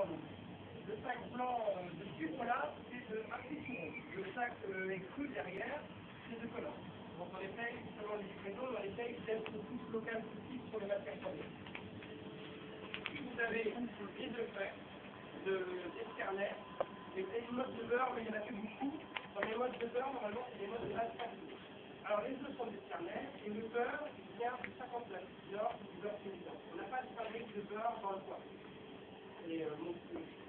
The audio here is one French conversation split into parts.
travaux. Le sac blanc de sucre là, c'est de Artichon. Le sac cru derrière, c'est de collant. Donc on essaye, selon les livraisons, on essaye d'être le plus local possible sur les matières premières. Si vous avez les deux frais, d'escarnet, et une mode de beurre, mais il y en a plus beaucoup. Dans les modes de beurre, normalement, c'est des modes de base facile. Alors les œufs sont d'escarnet, et le beurre, il vient de 59, nord du beurre féminin. On n'a pas de fabrique de beurre dans le coin. Et mon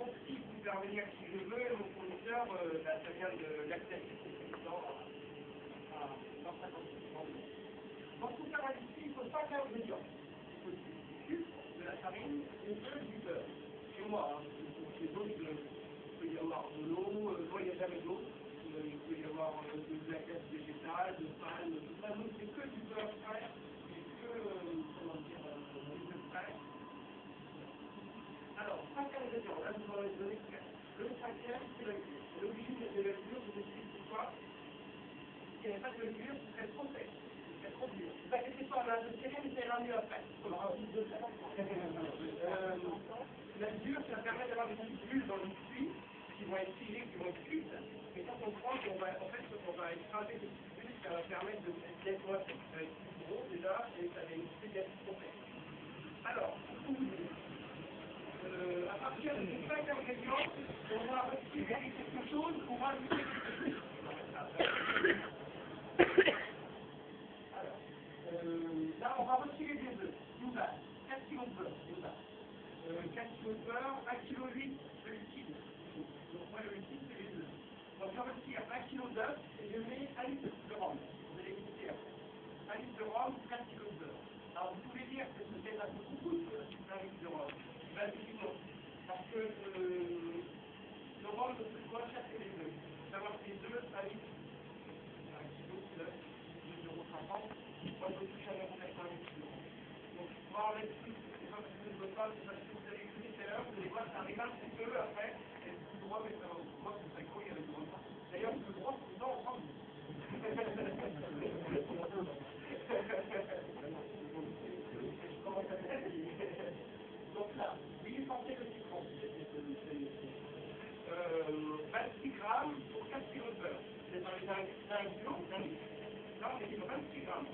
petit peut faire venir si je veux, et mon fournisseur, ça vient de l'Accès, dans 56. Donc pour faire un biscuit, il faut 5 ingrédients. Il faut du sucre, de la farine, des œufs, du beurre. Chez moi, chez d'autres, il peut y avoir de l'eau, moi il n'y a jamais d'eau. Il peut y avoir de la graisse végétale, de palme, tout ça. Nous, c'est que du beurre frais, c'est que, comment dire, des œufs frais. Alors, 5 ingrédients, là, je vous en ai donné 4. Le 5e, c'est la levure. L'origine de la levure, je vous explique pourquoi. S'il n'y avait pas de levure, ce serait trop sec, ce serait trop dur. Ne vous inquiétez pas, on a un sérum, mais ça ira mieux après. On aura plus de ça. La levure, ça permet d'avoir des petites bulles dans le biscuit qui vont être filées, qui vont être cuites. Et quand on prend, on va écraser ces petites bulles, ça va permettre d'être moins sec. Ça va être plus gros déjà, et ça va éviter d'être trop sec. Alors, pour vous dire, à partir de ces 5 ingrédients, on va retirer quelque chose, on va ajouter quelque chose. Alors, là, on va retirer des œufs, une base, 4 kg de beurre, une base. 4 kg de beurre, 1,8 kg de liquide. Donc moi, le liquide, c'est les œufs. Donc je retire 1 kg d'œufs et je mets 1 litre de rhum. Vous allez écouter après. 1 litre de rhum, 4 kg de beurre. Alors vous pouvez dire que c'est un peu beaucoup de 1 litre de rhum. Ben, effectivement, parce que le rhum ne peut pas chasser les œufs. Il faut savoir que les œufs, 1 litre, 1 kg d'œufs, 2,50 €. Moi, je touche à 1,90 €. Donc, moi, en Mexique, c'est pas parce que je ne veux pas, c'est parce que vous allez écouter tout à l'heure, vous allez voir, ça arrive un petit peu après, et le plus droit, mais ça va vous voir, c'est ça il y avait du rhum. D'ailleurs, le plus droit, c'est dans le rhum. Donc là, l'huile essentielle de citron, 26 grammes pour 4 kg de beurre. Vous êtes dans les 1 kg, 1 litre. Là, on est sur 26 grammes.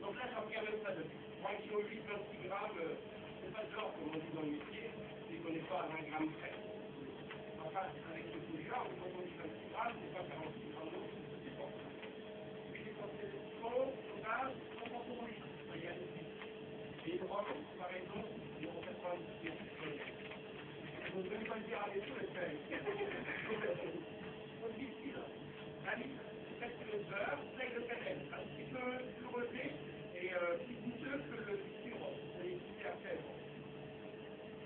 Donc là, j'en regarde même pas de. Pour 1,8 kg, 26 grammes, c'est pas de l'or, comme on dit dans le métier, c'est qu'on n'est pas à 20 grammes près. Enfin, avec ce prix-là, quand on dit 26 grammes, c'est pas 46 grammes d'eau, ça dépend. L'huile essentielle de citron, base, 50 € litre. Voyez, et le rhum, par exemple, 0,90 €. Je ne peux pas le dire avec tout le fait. Donc ici, là, 1 litre, 4 kg de beurre, sel de cannelle, un petit peu plus relevé et plus goûteux que le biscuit rhum. Vous allez écouter après.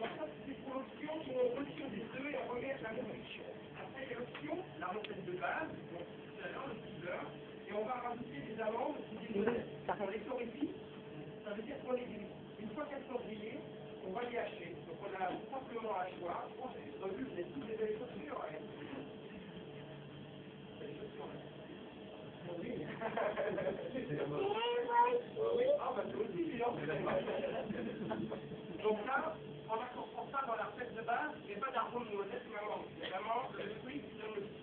Donc ça, c'est pour l'option où on retire des œufs et on remet la nourriture. Après, il y a l'option, la recette de base, donc tout à l'heure, le petit beurre, et on va rajouter des amandes ou des noisettes. On les torréfie, ça veut dire qu'on les grille. Une fois qu'elles sont grillées, on va les hacher. Donc on a simplement un hachoir. Bon, vous avez vu, vous êtes tous des belles chaussures. Hein. Belles chaussures, là. Oui. Oui, ah bah c'est aussi, hein. Donc là, on a pour ça dans la recette de base, il n'y a pas d'arôme de noisette ou d'amande. C'est vraiment le fruit qui donne le goût.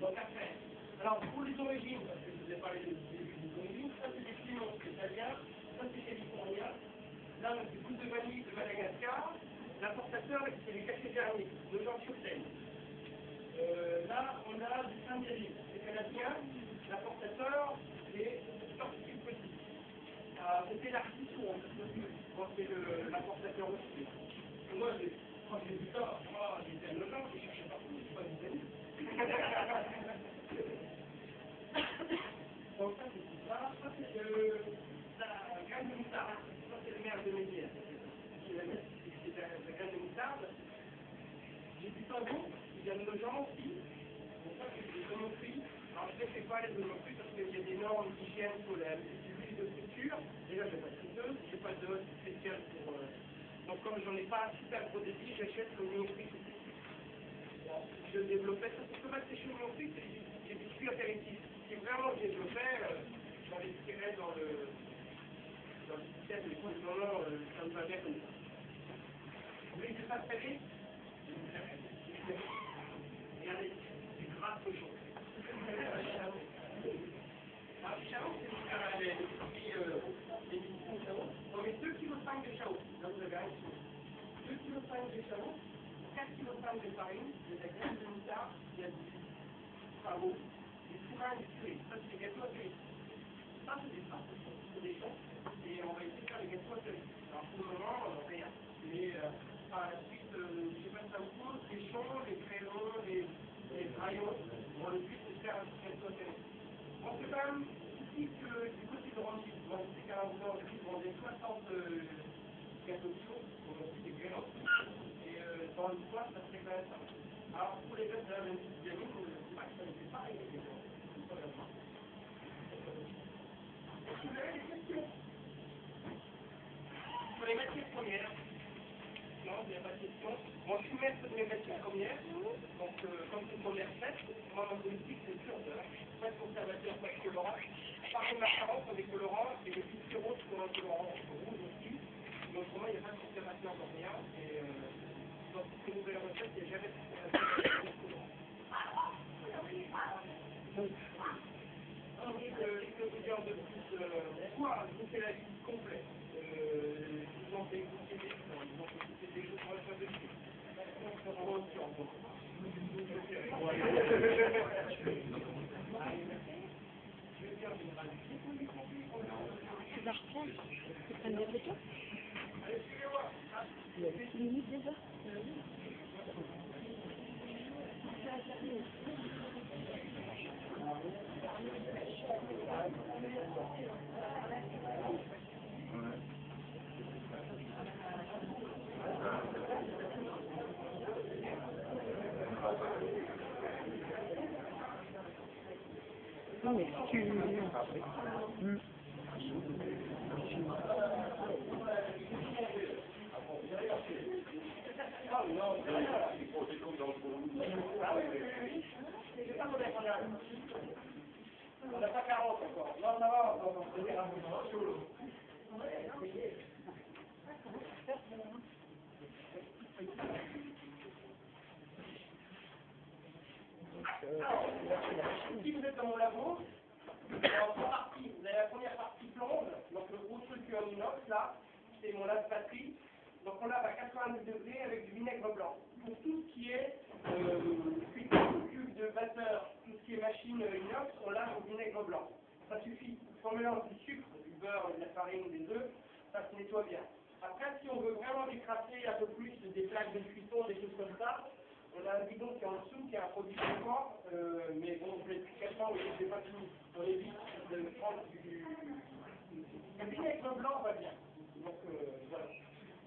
Donc après, alors pour les origines, parce que je vous ai parlé des origines, ça c'est des piments italiens, ça c'est californien. Là, c'est goutte de vanille de Madagascar. L'importateur, c'est les cachets derniers, de Jean-sur-Seine. Là, on a du Saint-Miry, c'est canadien. L'importateur, c'est Tortue Petit. C'était l'Artichon, moi, c'est l'importateur aussi. Et moi, quand j'ai vu ça, moi, j'étais un logement, je cherchais partout, je ne suis pas du tout. Donc ça, c'est tout ça. Ça, c'est la graine de moutarde. Ça, c'est le maire de Mézières. C'est la graine de moutarde. J'ai du tango, il y a de gens aussi. Donc ça, c'est des oignons frits. Alors, je ne fais pas les oignons frits parce qu'il y a des normes d'hygiène sur les huiles de friture. Déjà, je n'ai pas de friteuse, je n'ai pas de spécial pour... Donc, comme j'en ai pas un super gros débit, j'achète l'oignon frit tout de suite. Bon, je développais ça. Pour que ma sécher l'oignon frit, c'est des biscuits apéritifs. Si vraiment je développais, j'en expliquerai dans le système, mais pour le moment, ça me va bien comme ça. fais ça très vite. Regardez, c'est grave cochon. Alors, Chao, c'est pour faire des biscuits Chao. On met 2,5 kg de Chao. Là, vous avez un kilo. 2,5 kg de Chao, 4,5 kg de farine, de la graisse de moutarde, il y a du pavot, du fourrin et du curry. Ça, c'est des gâteaux à curry. Ça, c'est des farces, c'est des choses. Et on va essayer de faire des gâteaux à curry. Alors, pour le moment, rien. Mais par la suite, je ne sais pas si ça vous pose, les chons, les crayons, les crayons. Bon, le but, c'est de faire un petit gâteau à curry. On sait quand même ici que du côté de Randy, moi je sais qu'à un moment, je vendais 60 gâteaux chauds, donc c'est excellent. Et dans une fois, ça serait quand même ça. Alors pour les jeunes de la même gamine, c'est vrai que ça ne fait pas régler les gens. Est-ce que vous avez des questions sur les matières premières? Non, il n'y a pas de question. Bon, je suis maître de mes matières premières, donc comme c'est une première fête, moi ma politique c'est sûr de pas de conservateur, pas de colorant. Par les macarons sont des colorants et les biscuits roses sont un colorant rouge aussi. Mais autrement, il n'y a pas de conservation encore rien. Et dans toutes les nouvelles recettes, il n'y a jamais de conservation de colorant. Ensuite, je peux vous dire de plus, soit je vous fais la liste complète. Je vous en fais écouter des choses, je vous en fais écouter des choses pour la fin de suite. Tu vas reprendre? Tu prends des photos? Il y a 10 minutes déjà. Non mais si tu... On n'a pas 40 encore. Non, ça va, on va venir un peu chaud. Alors, si vous êtes dans mon labo, vous avez la première partie plombe, donc le gros truc en inox là, c'est mon lave-batterie. Donc on lave à 90 degrés avec du vinaigre blanc. Pour tout ce qui est cube de vapeur, tout ce qui est machine inox, on lave au vinaigre blanc. Ça suffit. Si on mélange du sucre, du beurre, de la farine, des œufs, ça se nettoie bien. Après, si on veut vraiment décrasser un peu plus des plaques de cuisson, des choses comme ça, on a un bidon qui est en dessous, qui est un produit très fort, mais bon, je l'ai depuis 4 ans, mais je n'ai pas fini. On évite de prendre du... Le vinaigre blanc va bien. Donc, voilà.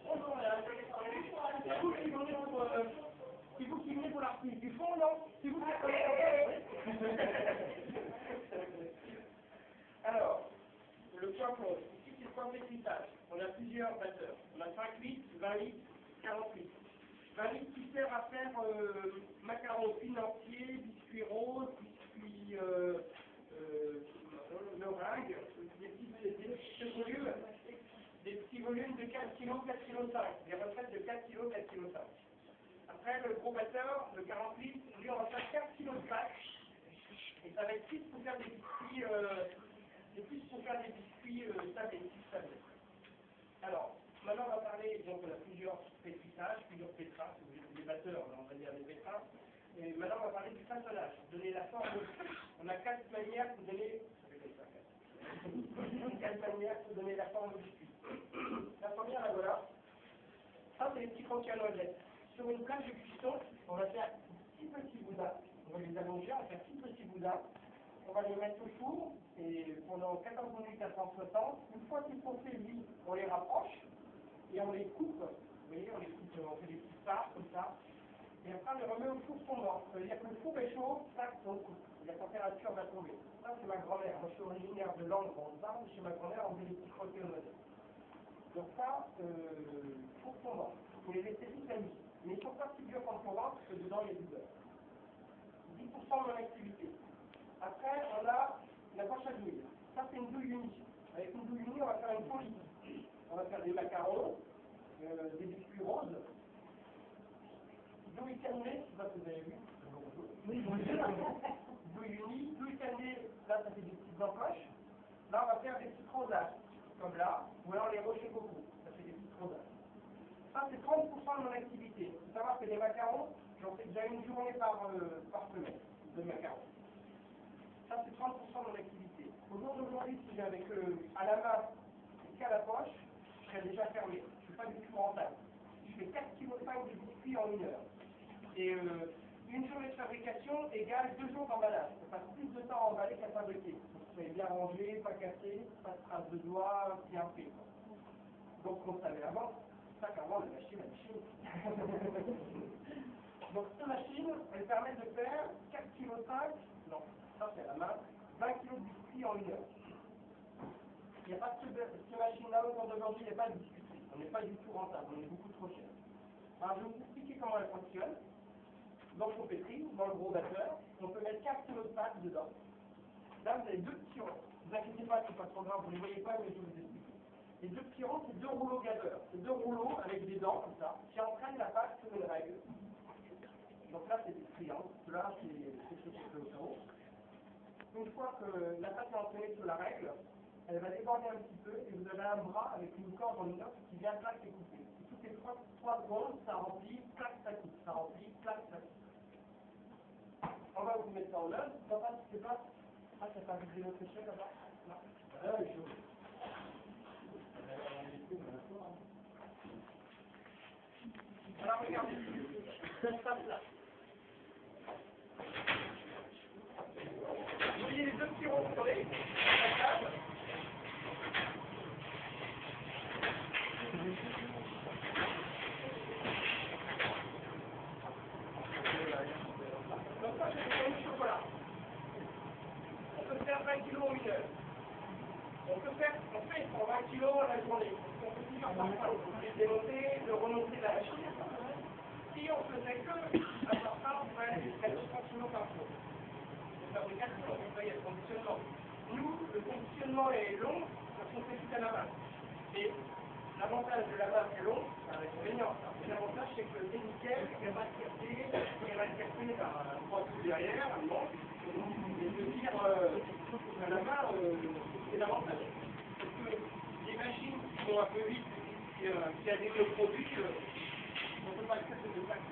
Bonjour, madame. C'est vous qui venez pour... C'est vous qui venez pour la reprise du fond, non? C'est vous qui Alors, le point plomb. Ici, c'est le point pétrissage. On a plusieurs batteurs. On a 5 litres, 20 litres, 40 litres. 20 litres qui sert à faire macarons financiers, biscuits roses, biscuits meringues, des petits volumes de 4 kg, 4 kg 5, des recettes de 4 kg, 4 kg 5. Après, le gros batteur, le 40 litres, lui, on va faire 4 kg de pâte, et ça va être plus pour faire des biscuits, sablés, sablés. Alors, maintenant, on va parler, donc, on a plusieurs pétrissages, plusieurs pétras, des batteurs, on va dire des pétras. Et maintenant, on va parler du façonnage, donner la forme. On a 4 manières de donner, 4 manières de donner la forme au biscuit. La première, la voilà. Ça, c'est les petits croquis à noisettes. Sur une plaque de cuisson, on va faire 6 petits boudins. On va les allonger, on va faire 6 petits boudins. On va les mettre au four et pendant 14 minutes à 160. Une fois qu'ils sont saisis, on les rapproche et on les coupe. Vous voyez, on les coupe, on fait des petites parts comme ça. Et après, on les remet au four fondant. Ça veut dire que le four est chaud, tac, on coupe. La température va tomber. Ça, c'est ma grand-mère. Moi, je suis originaire de Langres, en Tarn. Chez ma grand-mère, on faisait des petits croquets au noisettes. Donc ça, four fondant. Il faut les laisser toute la nuit. Mais il ne faut pas si dur qu'en fondant, parce que dedans, il y a du beurre. 10% de mon activité. Après, on a la poche à douille. Ça, c'est une douille unie. Avec une douille unie, on va faire une folie. On va faire des macarons, des biscuits roses, pas si vous avez vu. Oui, bonjour. D'où uni, d'où là ça fait des petites encoches. Là on va faire des petites rosaces, comme là, ou alors les rochers coco, ça fait des petites rosaces. Ça c'est 30% de mon activité. Il faut savoir que les macarons, j'en fais déjà une journée par semaine de macarons. Ça c'est 30% de mon activité. Au jour d'aujourd'hui, si j'ai avec à la main et qu'à la poche, je serais déjà fermé. Je ne suis pas du tout rentable. Je fais 4,5 kg de biscuits en 1 heure. Et une journée de fabrication égale 2 jours d'emballage. Ça passe plus de temps à emballer qu'à fabriquer. Vous bien rangé, pas cassé, pas de traces de doigts, bien fait. Donc on savait avant, ça qu'avant la machine. Donc cette machine, elle permet de faire 4,5 kg, non, ça c'est à la main, 20 kg de biscuits en 1 heure. Il n'y a pas de cette machine-là au jour d'aujourd'hui, il n'y a pas de biscuiterie. On n'est pas du tout rentable, on est beaucoup trop cher. Alors je vais vous expliquer comment elle fonctionne. Dans le papeterie, dans le gros batteur, on peut mettre 4 kg de pâte dedans. Là, vous avez 2 petits ronds. Ne vous inquiétez pas, c'est pas trop grave, vous ne les voyez pas, mais je vais vous expliquer. Les 2 petits ronds, c'est 2 rouleaux gaveurs. C'est 2 rouleaux avec des dents, comme ça, qui entraînent la pâte sur une règle. Donc là, c'est des triangles. Là, c'est ce qui est au carreau. Une fois que la pâte est entraînée sur la règle, elle va déborder un petit peu et vous avez un bras avec une corde en inox qui vient clac et couper. Et toutes les 3 secondes, ça remplit, clac, ça coupe. Ça remplit, clac, ça coupe. On va vous mettre ça en œuvre. Papa, tu sais pas. Ah, ça pas visé notre échelle là-bas? Non. Ah, les choses. Alors, regardez. Ça se passe là. Vous voyez les 2 petits ronds sur les table. Donc ça, c'est du chocolat. On peut faire 20 kg en 1 heure. On fait pour 20 kg la journée. On peut plusieurs fois par jour. Les démonter, le remonter la machine. Si on faisait que à part ça, on pourrait aller jusqu'à 200 kg par jour. De fabrication, il y a le conditionnement. Nous, le conditionnement est long parce qu'on fait tout à la main. Et l'avantage de la main c'est long, c'est un inconvénient. L'avantage c'est que c'est nickel, elle va se casser par un trois coups derrière, un manche. Et de dire à la main, c'est l'avantage. Parce que les machines qui vont un peu vite, qui adhèrent le produit, on ne peut pas le faire de plaque.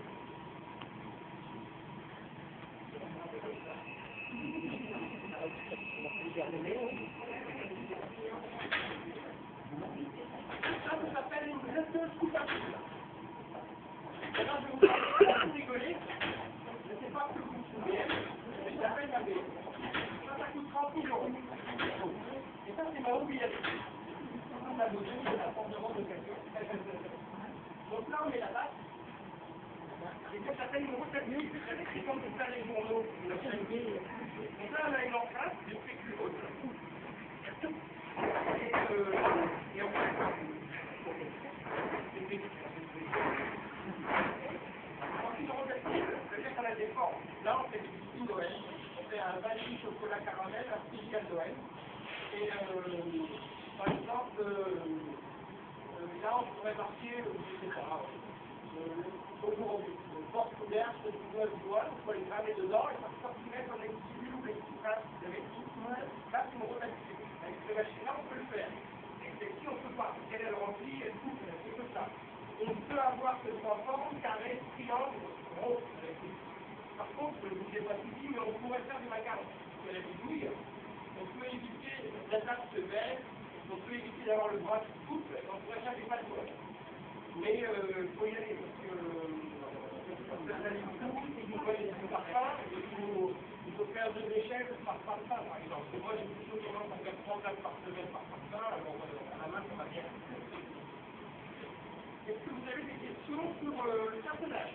Ça s'appelle une gresseuse coupe à coupe. Alors je vais vous parler, vous rigoler, je ne sais pas ce que vous vous souvenez, mais ça s'appelle la baie. Ça coûte 30 000 €. Et ça, c'est ma hobby avec. Ça vous donne la forme de vente de quelqu'un. Donc là, on met la base. Et ça s'appelle une recette nulle. C'est comme pour faire les journaux. Donc là, on a une empreinte de fécule haute. Et on fait ça. Ensuite, on recycle, c'est-à-dire qu'on a des formes. Là, on fait des biscuits Noël. On fait un vanille, chocolat, caramel, un spécial Noël. Et par exemple, là, on pourrait marquer, je ne sais pas, aujourd'hui, porte ouverte, c'est du doigt, il faut les graver dedans, et ça peut sortir comme les petits bulles ou les petits traces, vous avez tout. Là, c'est une rotation. Avec cette machine-là, on peut le faire. Et si on ne peut pas, elle est remplie, elle coupe, c'est que ça. On peut avoir ce forme, carré, triangle, rond. Par contre, je ne vous ai pas tout dit, mais on pourrait faire du macaron. Parce que la bidouille, on peut éviter la table se baisse, on peut éviter d'avoir le bras qui coupe, on pourrait faire des patchwork. Mais il faut y aller, parce que vous allez beaucoup, il faut aller sur le parfum, il faut faire 2 échelles par parfum, par exemple. Et moi, j'ai plutôt tendance à faire 30 tables par semaine par parfum, alors à la main, ça va bien. Est-ce que vous avez des questions sur le personnage?